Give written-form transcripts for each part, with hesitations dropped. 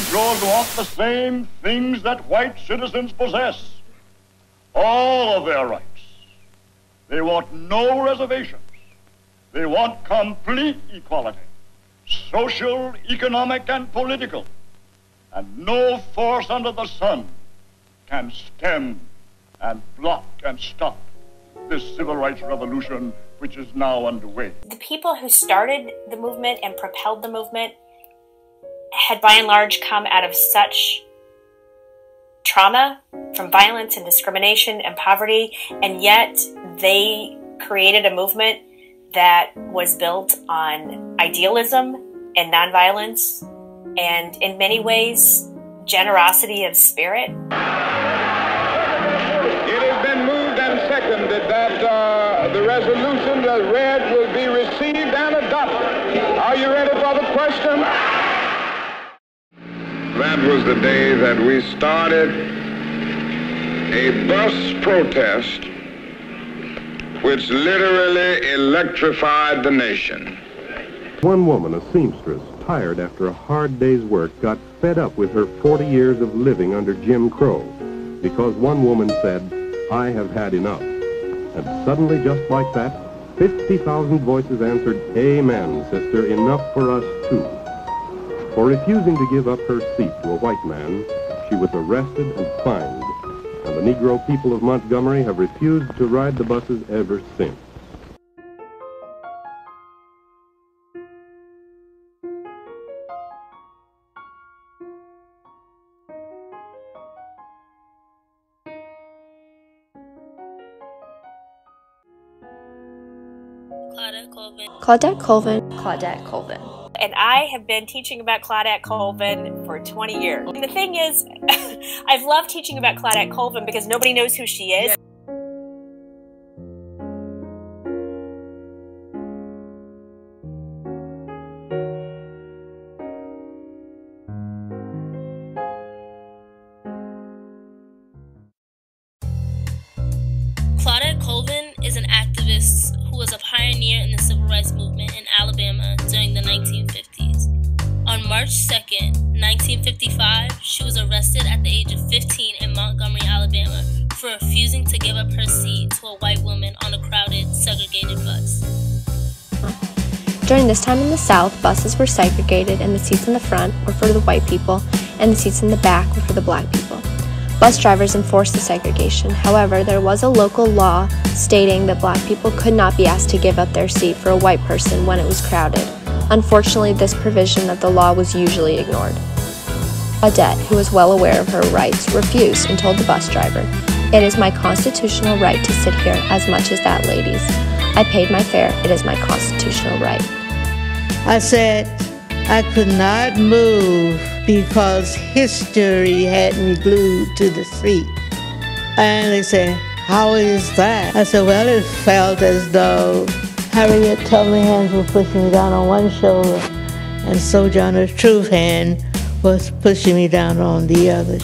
Negroes want the same things that white citizens possess. All of their rights. They want no reservations. They want complete equality, social, economic, and political. And no force under the sun can stem and block and stop this civil rights revolution which is now underway. The people who started the movement and propelled the movement had by and large come out of such trauma from violence and discrimination and poverty, and yet they created a movement that was built on idealism and nonviolence and in many ways generosity of spirit. It has been moved and seconded that the resolution as read will be received and adopted. Are you ready for the question? That was the day that we started a bus protest which literally electrified the nation. One woman, a seamstress, tired after a hard day's work, got fed up with her 40 years of living under Jim Crow because one woman said, "I have had enough." And suddenly, just like that, 50,000 voices answered, "Amen, sister, enough for us too." For refusing to give up her seat to a white man, she was arrested and fined, and the Negro people of Montgomery have refused to ride the buses ever since. Claudette Colvin. And I have been teaching about Claudette Colvin for 20 years. And the thing is, I've loved teaching about Claudette Colvin because nobody knows who she is. Claudette Colvin is an activist who was a pioneer in the civil rights movement in Alabama during the 1950s. On March 2nd, 1955, she was arrested at the age of 15 in Montgomery, Alabama, for refusing to give up her seat to a white woman on a crowded, segregated bus. During this time in the South, buses were segregated and the seats in the front were for the white people and the seats in the back were for the black people. Bus drivers enforced the segregation. However, there was a local law stating that black people could not be asked to give up their seat for a white person when it was crowded. Unfortunately, this provision of the law was usually ignored. Claudette, who was well aware of her rights, refused and told the bus driver, "It is my constitutional right to sit here as much as that lady's. I paid my fare. It is my constitutional right." I said I could not move because history had me glued to the seat. And they said, "How is that?" I said, "Well, it felt as though Harriet Tubman hands were pushing me down on one shoulder and Sojourner Truth hand was pushing me down on the other."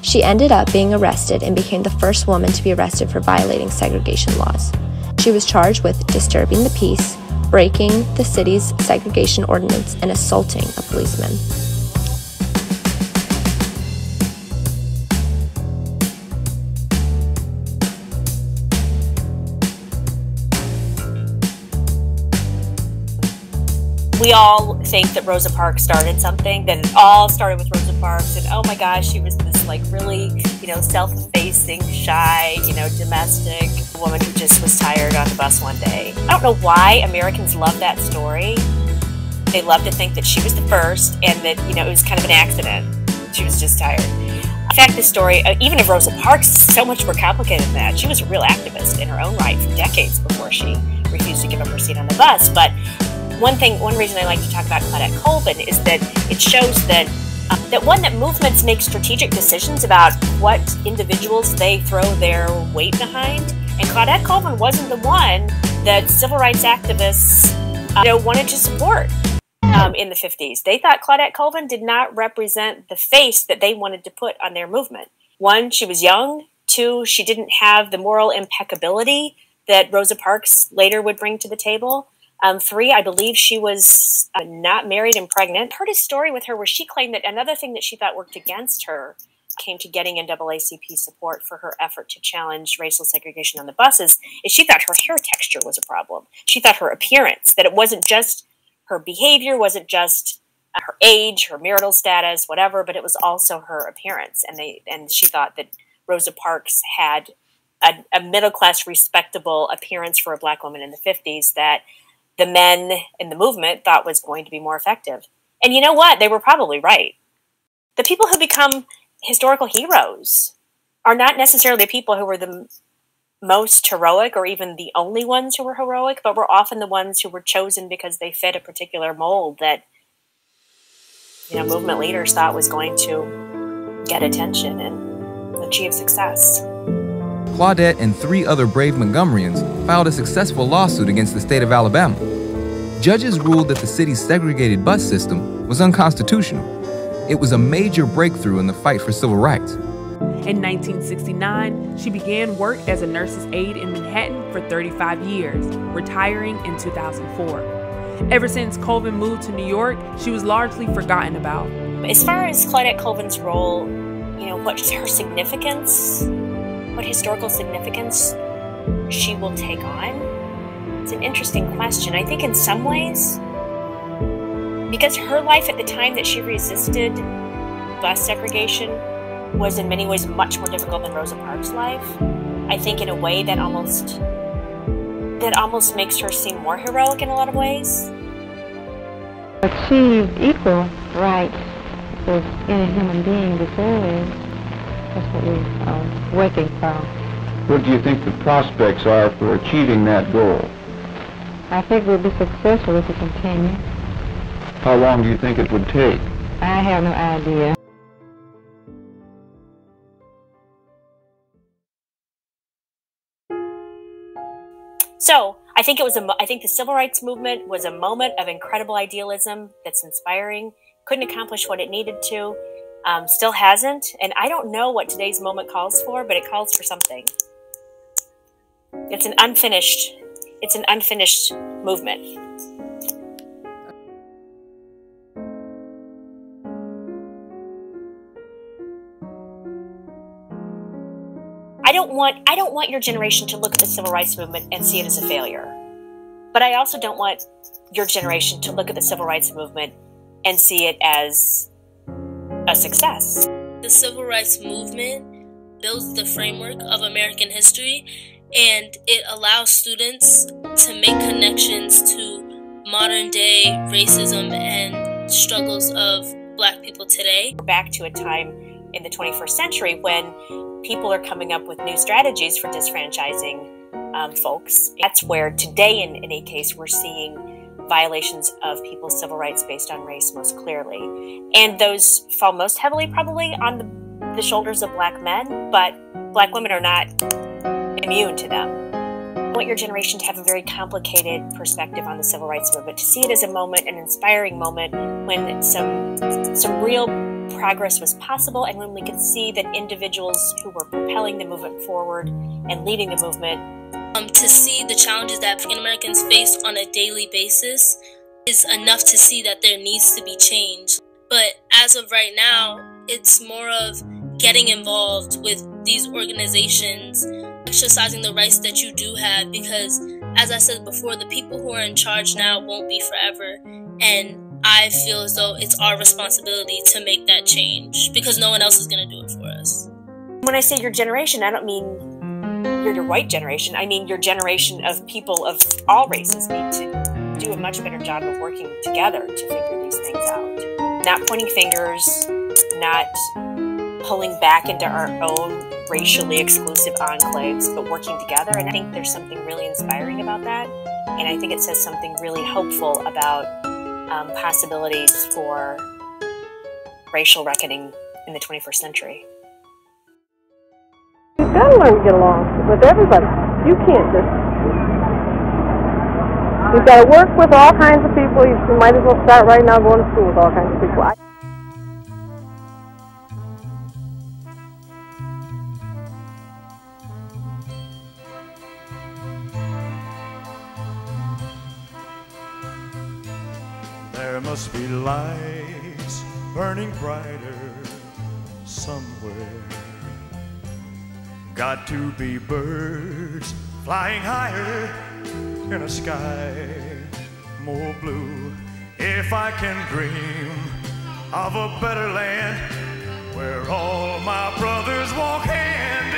She ended up being arrested and became the first woman to be arrested for violating segregation laws. She was charged with disturbing the peace, breaking the city's segregation ordinance, and assaulting a policeman. We all think that Rosa Parks started something, that it all started with Rosa Parks, and oh my gosh, she was this like really, self-effacing, shy, domestic woman who just was tired on the bus one day. I don't know why Americans love that story. They love to think that she was the first and that, it was kind of an accident. She was just tired. In fact, the story, even of Rosa Parks, is so much more complicated than that. She was a real activist in her own right for decades before she refused to give up her seat on the bus. But one reason I like to talk about Claudette Colvin is that it shows that that movements make strategic decisions about what individuals they throw their weight behind. And Claudette Colvin wasn't the one that civil rights activists wanted to support in the 50s. They thought Claudette Colvin did not represent the face that they wanted to put on their movement. One, she was young. Two, she didn't have the moral impeccability that Rosa Parks later would bring to the table. 3, I believe she was not married and pregnant. I heard a story with her where she claimed that another thing that she thought worked against her came to getting NAACP support for her effort to challenge racial segregation on the buses is she thought her hair texture was a problem. She thought her appearance, that it wasn't just her behavior, wasn't just her age, her marital status, whatever, but it was also her appearance. And she thought that Rosa Parks had a middle-class, respectable appearance for a Black woman in the 50s that the men in the movement thought was going to be more effective. And you know what? They were probably right. The people who become historical heroes are not necessarily the people who were the most heroic or even the only ones who were heroic, but were often the ones who were chosen because they fit a particular mold that, movement leaders thought was going to get attention and achieve success. Claudette and 3 other brave Montgomeryans filed a successful lawsuit against the state of Alabama. Judges ruled that the city's segregated bus system was unconstitutional. It was a major breakthrough in the fight for civil rights. In 1969, she began work as a nurse's aide in Manhattan for 35 years, retiring in 2004. Ever since Colvin moved to New York, she was largely forgotten about. As far as Claudette Colvin's role, what's her significance? What historical significance she will take on? It's an interesting question. I think in some ways, because her life at the time that she resisted bus segregation was in many ways much more difficult than Rosa Parks' life, I think in a way that almost makes her seem more heroic in a lot of ways. Achieved equal rights as any human being deserves. That's what we're working for. What do you think the prospects are for achieving that goal? I think we'll be successful if we continue. How long do you think it would take? I have no idea. So I think the civil rights movement was a moment of incredible idealism that's inspiring. Couldn't accomplish what it needed to. Still hasn't, and I don't know what today's moment calls for, but it calls for something. It's an unfinished movement. I don't want your generation to look at the civil rights movement and see it as a failure. But I also don't want your generation to look at the civil rights movement and see it as a success. The civil rights movement builds the framework of American history, and it allows students to make connections to modern day racism and struggles of Black people today. We're back to a time in the 21st century when people are coming up with new strategies for disfranchising folks. That's where today, in any case, we're seeing violations of people's civil rights based on race most clearly. And those fall most heavily probably on the shoulders of Black men, but Black women are not immune to them. I want your generation to have a very complicated perspective on the civil rights movement, to see it as a moment, an inspiring moment when some real progress was possible, and when we could see that individuals who were propelling the movement forward and leading the movement. To see the challenges that African Americans face on a daily basis is enough to see that there needs to be change. But as of right now, it's more of getting involved with these organizations, exercising the rights that you do have, because as I said before, the people who are in charge now won't be forever, and I feel as though it's our responsibility to make that change because no one else is going to do it for us. When I say your generation, I don't mean your white generation. I mean your generation of people of all races need to do a much better job of working together to figure these things out. Not pointing fingers, not pulling back into our own racially exclusive enclaves, but working together. And I think there's something really inspiring about that. And I think it says something really hopeful about possibilities for racial reckoning in the 21st century. You've got to learn to get along with everybody. You can't just... You've got to work with all kinds of people. You might as well start right now going to school with all kinds of people. There must be lights burning brighter somewhere. Got to be birds flying higher in a sky more blue. If I can dream of a better land where all my brothers walk hand